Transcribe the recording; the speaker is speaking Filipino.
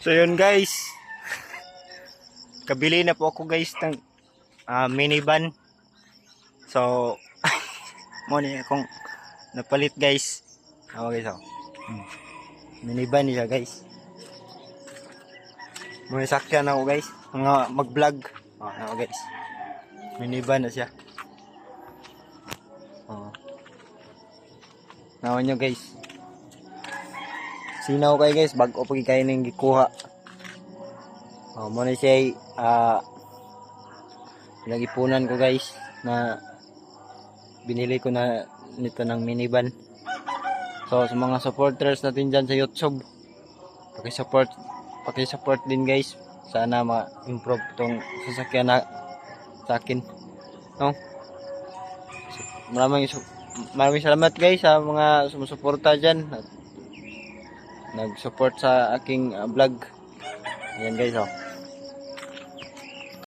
So yun guys, kabili na po ako guys ng minivan. So mo ni akong napalit guys. Okay so. Minivan niya guys. May sakyan ako guys, mga mag-vlog. Ako guys. Minivan na siya. Naon nyo guys. Sinaw kayo guys, bago pag kayo nang gikuha. Muna siya pinagipunan ko guys na binili ko na nito ng minivan. So sa mga supporters natin dyan sa YouTube, paki-support din guys. Sana ma-improve tong sasakyan na sa akin. No? Maraming salamat guys sa mga sumusuporta dyan at nag-support sa aking vlog. Ayan guys oh.